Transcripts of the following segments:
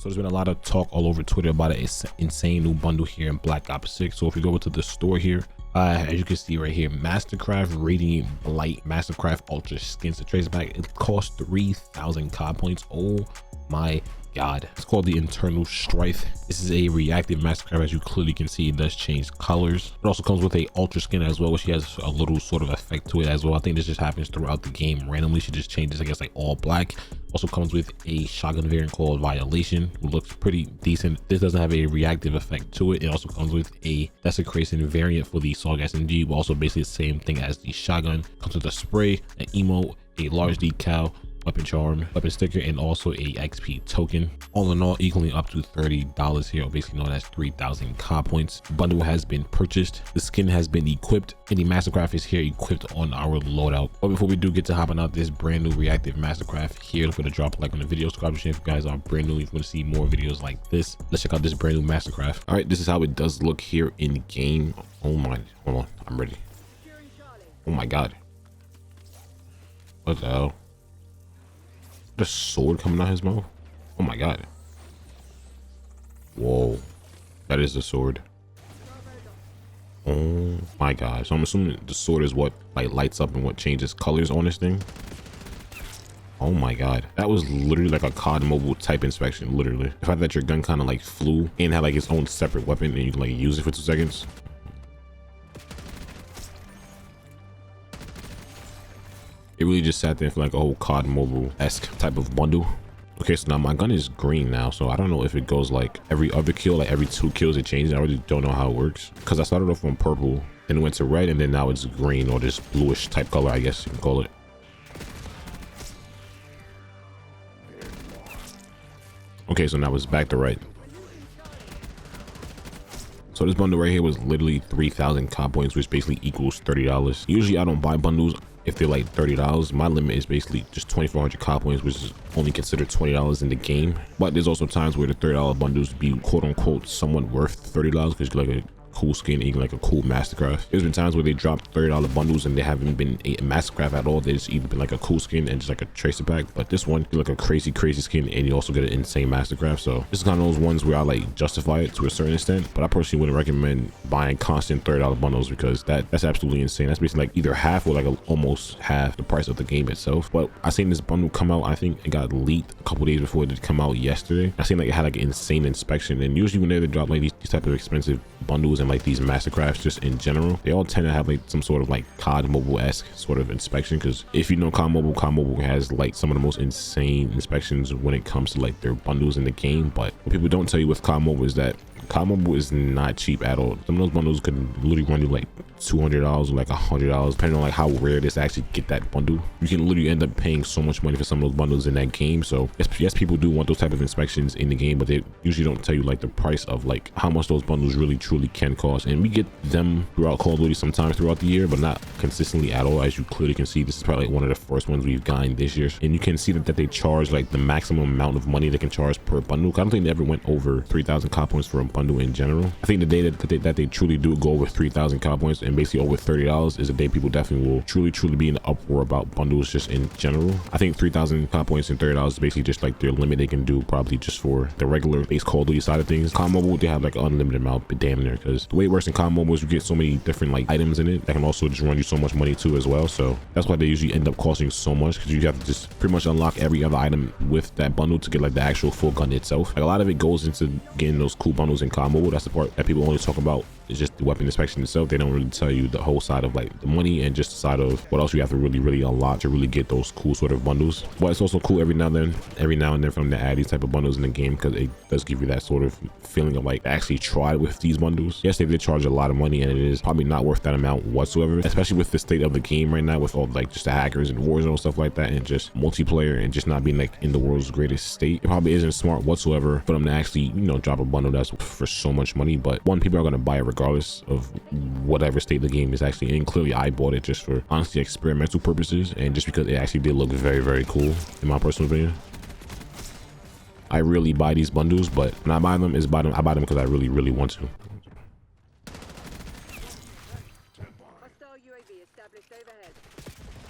So there's been a lot of talk all over Twitter about an insane new bundle here in Black Ops 6. So if you go over to the store here, as you can see right here, Mastercraft Radiant Blight Mastercraft Ultra Skins to trace back. It costs 3,000 COD points. Oh my god. It's called the Internal Strife. This is a reactive Mastercraft. As you clearly can see, it does change colors. It also comes with a ultra skin as well, which has a little sort of effect to it as well. I think this just happens throughout the game randomly. She just changes, I guess, like all black. Also comes with a shotgun variant called Violation, who looks pretty decent. This doesn't have a reactive effect to it. It also comes with a desecration variant for the Saw SMG, but also basically the same thing as the shotgun. Comes with a spray, an emote, a large decal, weapon charm, weapon sticker, and also a XP token. All in all, equaling up to $30 here, or basically known as 3,000 COD points. The bundle has been purchased, the skin has been equipped, and the Mastercraft is here equipped on our loadout. But before we do get to hopping out this brand new reactive Mastercraft here, don't forget to drop a like on the video, subscribe to the channel if you guys are brand new. If you want to see more videos like this, let's check out this brand new Mastercraft. All right, this is how it does look here in game. Oh my, hold on, I'm ready. Oh my god, what the hell? The sword coming out his mouth. Oh my god. Whoa, that is the sword. Oh my god. So I'm assuming the sword is what like lights up and what changes colors on this thing. Oh my god, that was literally like a COD mobile type inspection. Literally, the fact that your gun kind of like flew and had like its own separate weapon and you can like use it for 2 seconds. It really just sat there for like a whole COD mobile-esque type of bundle. Okay, so now my gun is green now, so I don't know if it goes like every other kill, like every 2 kills it changes. I really don't know how it works, because I started off on purple, then it went to red, and then now it's green, or this bluish type color, I guess you can call it. Okay, so now it's back to red. So this bundle right here was literally 3,000 COD points, which basically equals $30. Usually I don't buy bundles if they're like $30. My limit is basically just 2,400 COD points, which is only considered $20 in the game. But there's also times where the $30 bundles be quote unquote somewhat worth $30 because you like a cool skin, even like a cool Mastercraft. There's been times where they dropped $30 bundles and they haven't been a Mastercraft at all. There's either been like a cool skin and just like a tracer pack, but this one is like a crazy skin, and you also get an insane Mastercraft. So this is kind of those ones where I like justify it to a certain extent, but I personally wouldn't recommend buying constant $30 bundles because that's absolutely insane. That's basically like either half or like almost half the price of the game itself. But I seen this bundle come out, I think it got leaked a couple days before it did come out yesterday. I seen like it had like an insane inspection, and usually when they drop like these type of expensive bundles and like these Mastercrafts just in general, they all tend to have like some sort of like COD mobile-esque sort of inspection, because if you know COD mobile has like some of the most insane inspections when it comes to like their bundles in the game. But what people don't tell you with COD mobile is that COD mobile is not cheap at all. Some of those bundles could literally run you like $200 or like $100, depending on like how rare it is to actually get that bundle. You can literally end up paying so much money for some of those bundles in that game. So yes, people do want those type of inspections in the game, but they usually don't tell you like the price of like how much those bundles really truly can cost. And we get them throughout Call of Duty sometimes throughout the year, but not consistently at all. As you clearly can see, this is probably like one of the first ones we've gotten this year, and you can see that they charge like the maximum amount of money they can charge per bundle. I don't think they ever went over 3,000 COD points for a bundle in general. I think the day that they truly do go over 3,000 COD points and basically over $30 is the day people definitely will truly be in the uproar about bundles just in general. I think 3,000 COD points and $30 is basically just like their limit they can do, probably just for the regular base Call of Duty side of things. COD mobile, they have like an unlimited amount, but damn near, because the way it works in COD mobile is you get so many different like items in it that can also just run you so much money too as well. So that's why they usually end up costing so much, because you have to just pretty much unlock every other item with that bundle to get like the actual full gun itself. Like a lot of it goes into getting those cool bundles in COD mobile. That's the part that people only talk about, is just the weapon inspection itself. They don't really tell you the whole side of like the money and just the side of what else you have to really unlock to really get those cool sort of bundles. But it's also cool every now and then from to add these type of bundles in the game, because it does give you that sort of feeling of like actually tried with these bundles. Yes, they did charge a lot of money, and it is probably not worth that amount whatsoever, especially with the state of the game right now, with all like just the hackers and warzone stuff like that, and just multiplayer and just not being like in the world's greatest state. It probably isn't smart whatsoever for them to actually, you know, drop a bundle that's for so much money. But one, people are going to buy it regardless of whatever state the game is actually in. Clearly I bought it just for honestly experimental purposes, and just because it actually did look very cool in my personal opinion. I really buy these bundles, but when I buy them, I buy them because I really want to.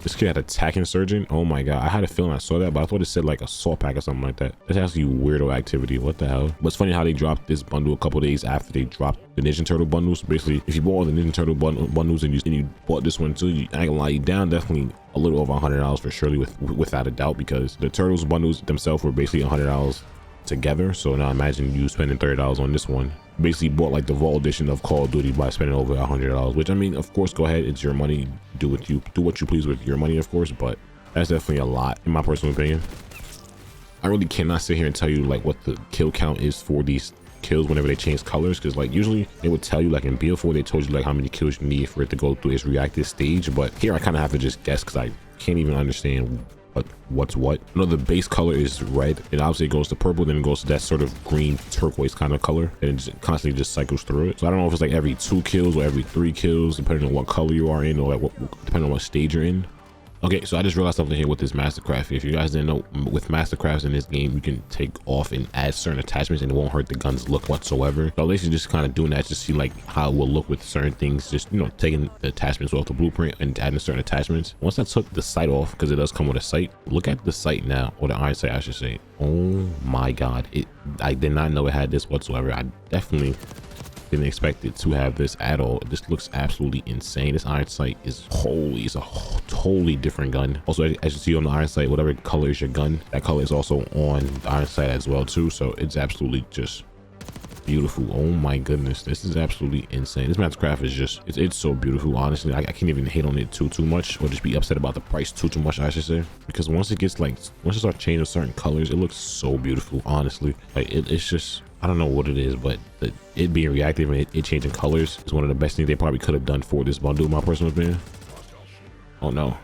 This kid had attack insurgent. Oh my god, I had a feeling I saw that, but I thought it said like assault pack or something like that. That's actually weirdo activity. What the hell? But it's funny how they dropped this bundle a couple days after they dropped the Ninja Turtle bundles. Basically, if you bought all the Ninja Turtle bundles and you bought this one too, I ain't gonna lie, you down definitely a little over $100 for surely, without a doubt, because the Turtles bundles themselves were basically $100 together. So now imagine you spending $30 on this one. Basically bought like the Vault edition of Call of Duty by spending over $100, which I mean, of course, go ahead, it's your money, do what you please with your money, of course, but that's definitely a lot in my personal opinion. I really cannot sit here and tell you like what the kill count is for these kills whenever they change colors, because like usually they would tell you, like in BO4 they told you like how many kills you need for it to go through its reactive stage, but here I kind of have to just guess because I can't even understand what's what. No, the base color is red, and obviously it goes to purple, then it goes to that sort of green turquoise kind of color, and it just constantly just cycles through it. So I don't know if it's like every 2 kills or every 3 kills, depending on what color you are in, or like depending on what stage you're in. Okay, so I just realized something here with this Mastercraft. If you guys didn't know, with Mastercrafts in this game, you can take off and add certain attachments and it won't hurt the gun's look whatsoever. So basically just kind of doing that to see like how it will look with certain things, just, you know, taking the attachments off the blueprint and adding certain attachments. Once I took the sight off, because it does come with a sight, look at the sight now, or the iron sight I should say. Oh my god, I did not know it had this whatsoever. I definitely didn't expect it to have this at all. This looks absolutely insane. This iron sight is it's a totally different gun. Also, as you see on the iron sight, whatever color is your gun, that color is also on the iron sight as well too. So it's absolutely just beautiful. Oh my goodness, this is absolutely insane. This Mastercraft is just it's so beautiful. Honestly, I can't even hate on it too much, or just be upset about the price too much, I should say, because once it starts changing certain colors, it looks so beautiful. Honestly, like it's just, I don't know what it is, but it being reactive and it changing colors is one of the best things they probably could have done for this bundle, in my personal opinion. Oh no,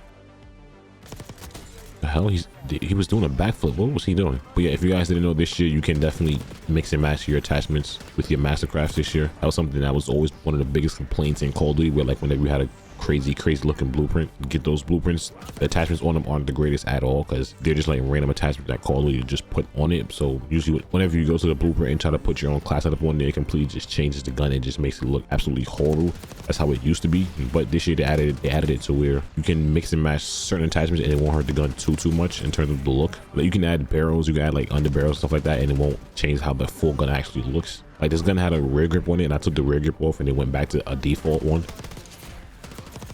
the hell, he was doing a backflip. What was he doing? But yeah, if you guys didn't know, this year you can definitely mix and match your attachments with your Mastercrafts this year. That was something that was always one of the biggest complaints in Call of Duty, where like whenever you had a crazy looking blueprint, get those blueprints, the attachments on them aren't the greatest at all, because they're just like random attachments that Call of Duty just put on it. So usually whenever you go to the blueprint and try to put your own class setup on there, it completely just changes the gun. It just makes it look absolutely horrible. That's how it used to be, but this year they added it to where you can mix and match certain attachments and it won't hurt the gun too much in terms of the look. Like you can add barrels, you can add like under barrels, stuff like that, and it won't change how the full gun actually looks. Like this gun had a rear grip on it, and I took the rear grip off and it went back to a default one.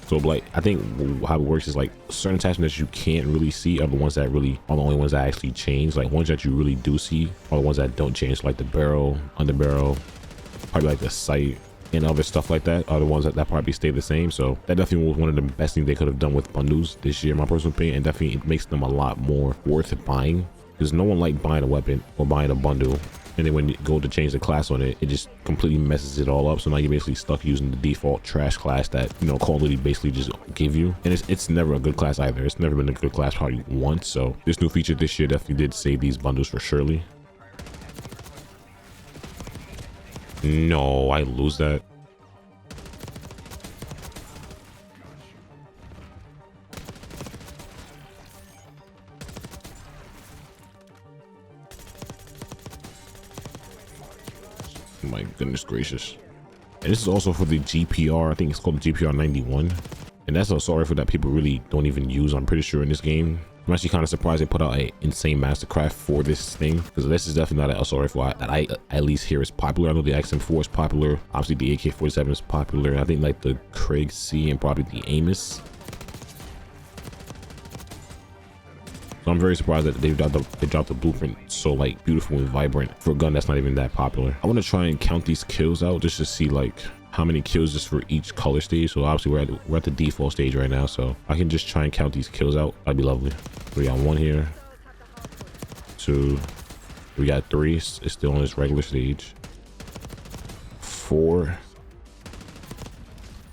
So like, I think how it works is like certain attachments you can't really see are the ones that really are the only ones that actually change. Like ones that you really do see are the ones that don't change, like the barrel, under barrel, probably like the sight and other stuff like that are the ones that probably stay the same. So that definitely was one of the best things they could have done with bundles this year, in my personal opinion, and definitely it makes them a lot more worth buying, because no one liked buying a weapon or buying a bundle and then when you go to change the class on it, it just completely messes it all up. So now you're basically stuck using the default trash class that, you know, Call of Duty basically just give you, and it's never a good class either. It's never been a good class probably once. So this new feature this year definitely did save these bundles for surely. No, I lose that. My goodness gracious. And this is also for the GPR. I think it's called the GPR 91, and that's a sorry for that people really don't even use, I'm pretty sure, in this game. I'm actually kind of surprised they put out an insane Mastercraft for this thing, because this is definitely not an SR rifle that I at least hear is popular. I know the XM4 is popular, obviously the AK-47 is popular, and I think like the Craig C and probably the Amos. So I'm very surprised that they dropped the blueprint so like beautiful and vibrant for a gun that's not even that popular. I want to try and count these kills out just to see like how many kills just for each color stage. So obviously we're at the default stage right now, so I can just try and count these kills out. That'd be lovely. We got 1 here, 2, we got 3. It's still on this regular stage. 4.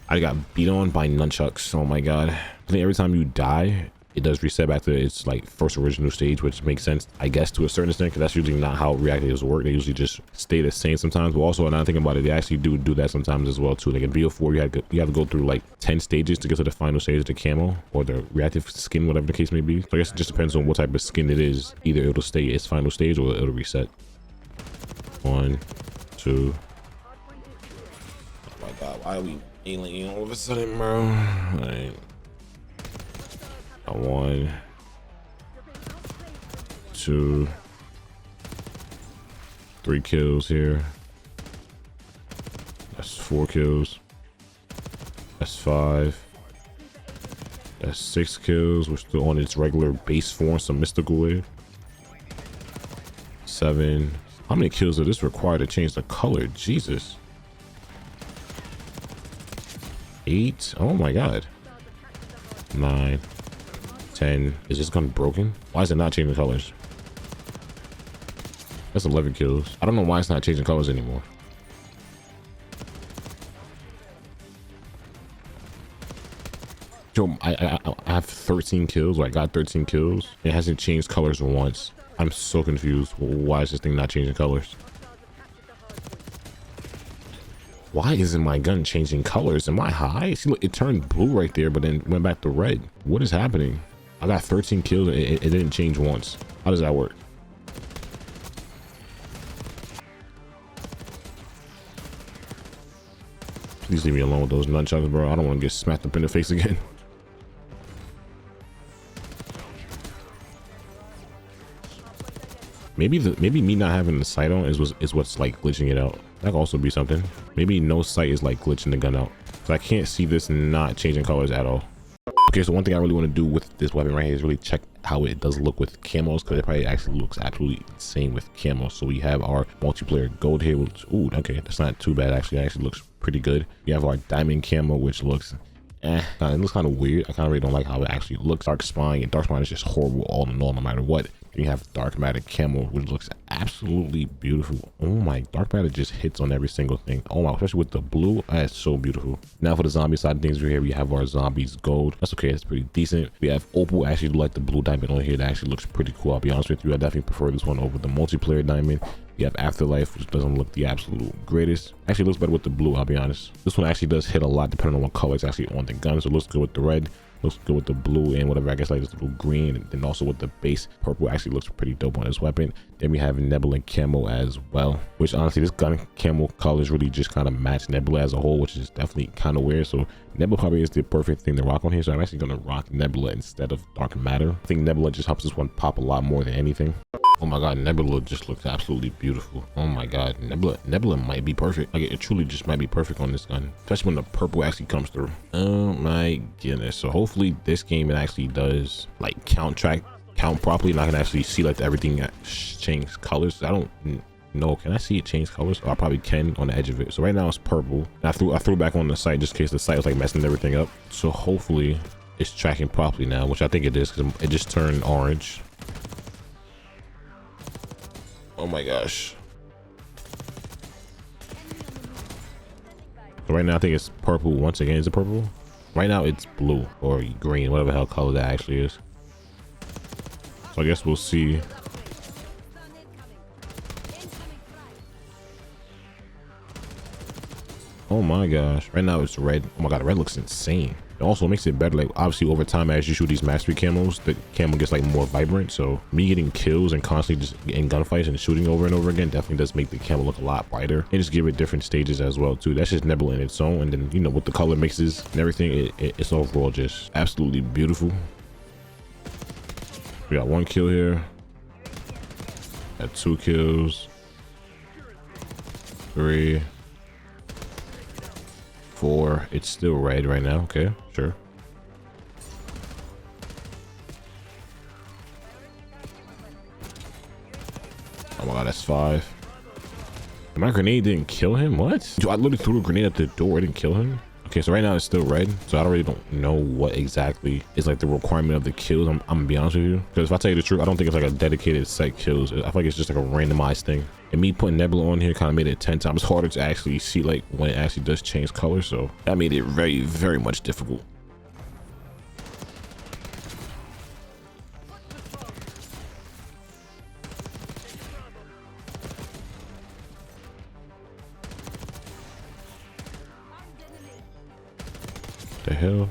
I got beat on by nunchucks. Oh my god. I think every time you die, it does reset back to its like first original stage, which makes sense, I guess, to a certain extent, because that's usually not how reactives work. They usually just stay the same sometimes. But also, another thing about it, they actually do that sometimes as well too. Like in BO4, you have to go through like 10 stages to get to the final stage of the camo or the reactive skin, whatever the case may be. So I guess it just depends on what type of skin it is. Either it'll stay its final stage or it'll reset. 1, 2. Oh my god, why are we alien all of a sudden, bro? All right. Got 1, 2, 3 kills here. That's 4 kills. That's 5. That's 6 kills. We're still on its regular base form, some mystical way. 7. How many kills does this require to change the color? Jesus. 8. Oh my god. 9. 10. Is this gun broken? Why is it not changing colors? That's 11 kills. I don't know why it's not changing colors anymore. Yo, I have 13 kills, or I got 13 kills. It hasn't changed colors once. I'm so confused. Why is this thing not changing colors? Why isn't my gun changing colors? Am I high? See, look, it turned blue right there, but then went back to red. What is happening? I got 13 kills. It didn't change once. How does that work? Please leave me alone with those nunchucks, bro. I don't want to get smacked up in the face again. Maybe me not having the sight on is what's like glitching it out. That could also be something. Maybe no sight is like glitching the gun out. So I can't see this not changing colors at all. Okay, so one thing I really want to do with this weapon right here is really check how it does look with camos, because it probably actually looks absolutely insane with camo. So we have our multiplayer gold here, which, ooh, okay, that's not too bad actually. It actually looks pretty good. We have our diamond camo, which looks it looks kind of weird. I kind of really don't like how it actually looks. Dark spine, and dark spine is just horrible all in all, no matter what. You have dark matter camo, which looks absolutely beautiful. Oh my, dark matter just hits on every single thing. Oh my, especially with the blue, that's so beautiful. Now for the zombie side of things, right here we have our zombies gold. That's okay, it's pretty decent. We have opal, actually like the blue diamond on here. That actually looks pretty cool. I'll be honest with you, I definitely prefer this one over the multiplayer diamond. We have afterlife, which doesn't look the absolute greatest. Actually looks better with the blue, I'll be honest. This one actually does hit a lot depending on what color it's actually on the gun, so it looks good with the red. Looks good with the blue and whatever, I guess like this little green, and then also with the base purple actually looks pretty dope on this weapon. Then we have Nebula camo as well, which honestly this gun camo colors really just kind of match Nebula as a whole, which is definitely kind of weird. So Nebula probably is the perfect thing to rock on here, so I'm actually going to rock Nebula instead of dark matter. I think Nebula just helps this one pop a lot more than anything. Oh my god, Nebula just looks absolutely beautiful. Oh my god, Nebula might be perfect. Like it truly just might be perfect on this gun, especially when the purple actually comes through. Oh my goodness. So hopefully this game it actually does like count properly, and I can actually see like everything change colors. I don't know, can I see it change colors? Oh, I probably can on the edge of it. So right now it's purple. And I threw back on the site just in case the site was like messing everything up. So hopefully it's tracking properly now, which I think it is, because it just turned orange. Oh my gosh. So right now I think it's purple once again. Is it purple? Right now it's blue or green, whatever the hell color that actually is. So I guess we'll see. Oh my gosh, right now it's red. Oh my god, the red looks insane. It also makes it better, like obviously over time as you shoot these mastery camos, the camo gets like more vibrant. So me getting kills and constantly just in gunfights and shooting over and over again definitely does make the camo look a lot brighter, and just give it different stages as well too. That's just Nebula in its own, and then you know with the color mixes and everything, it's overall just absolutely beautiful. We got 1 kill here, got 2 kills, 3, 4. It's still red right now. Okay, sure. Oh my god, that's 5. My grenade didn't kill him. What? I literally threw a grenade at the door. It didn't kill him. Okay, so right now it's still red, so I really don't know what exactly is like the requirement of the kills. I'm gonna be honest with you, because if I tell you the truth, I don't think it's like a dedicated set kills. I feel like it's just like a randomized thing, and me putting Nebula on here kind of made it 10 times harder to actually see like when it actually does change color, so that made it very, very much difficult. The hell?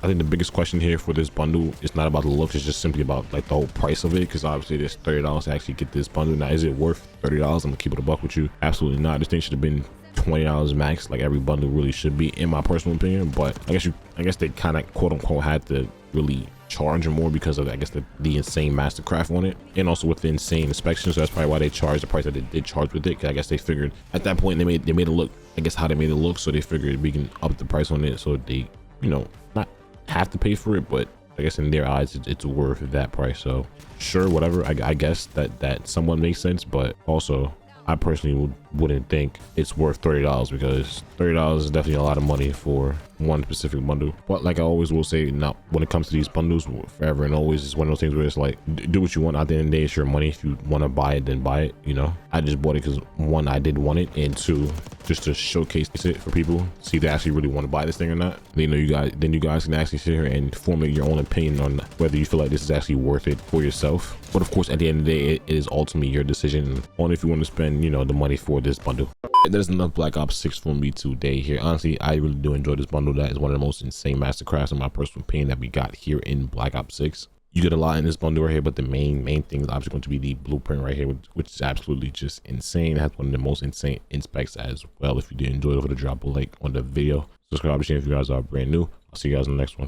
I think the biggest question here for this bundle is not about the looks, it's just simply about like the whole price of it, because obviously there's $30 to actually get this bundle. Now is it worth $30? I'm gonna keep it a buck with you, absolutely not. This thing should have been $20 max, like every bundle really should be, in my personal opinion. But I guess they kind of quote unquote had to really charge more because of, I guess, the insane Mastercraft on it, and also with the insane inspection. So that's probably why they charged the price that they did charge with it, because I guess they figured at that point they made it look, I guess, how they made it look. So they figured we can up the price on it so they, you know, not have to pay for it, but I guess in their eyes it's worth that price. So sure, whatever, I guess that somewhat makes sense. But also I personally wouldn't think it's worth $30, because $30 is definitely a lot of money for one specific bundle. But like I always will say, now when it comes to these bundles, forever and always, it's one of those things where it's like, do what you want. At the end of the day, it's your money. If you want to buy it, then buy it. You know, I just bought it because, one, I did want it, and two, just to showcase it for people, see if they actually really want to buy this thing or not. Then, you guys can actually sit here and formulate your own opinion on whether you feel like this is actually worth it for yourself. But of course, at the end of the day, it is ultimately your decision on if you want to spend, you know, the money for this bundle. There's enough Black Ops 6 for me today here. Honestly, I really do enjoy this bundle. That is one of the most insane Mastercrafts, in my personal opinion, that we got here in Black Ops 6. You get a lot in this bundle right here, but the main thing is obviously going to be the blueprint right here, which is absolutely just insane. It has one of the most insane inspects as well. If you did enjoy it, over to drop a like on the video, subscribe if you guys are brand new. I'll see you guys in the next one.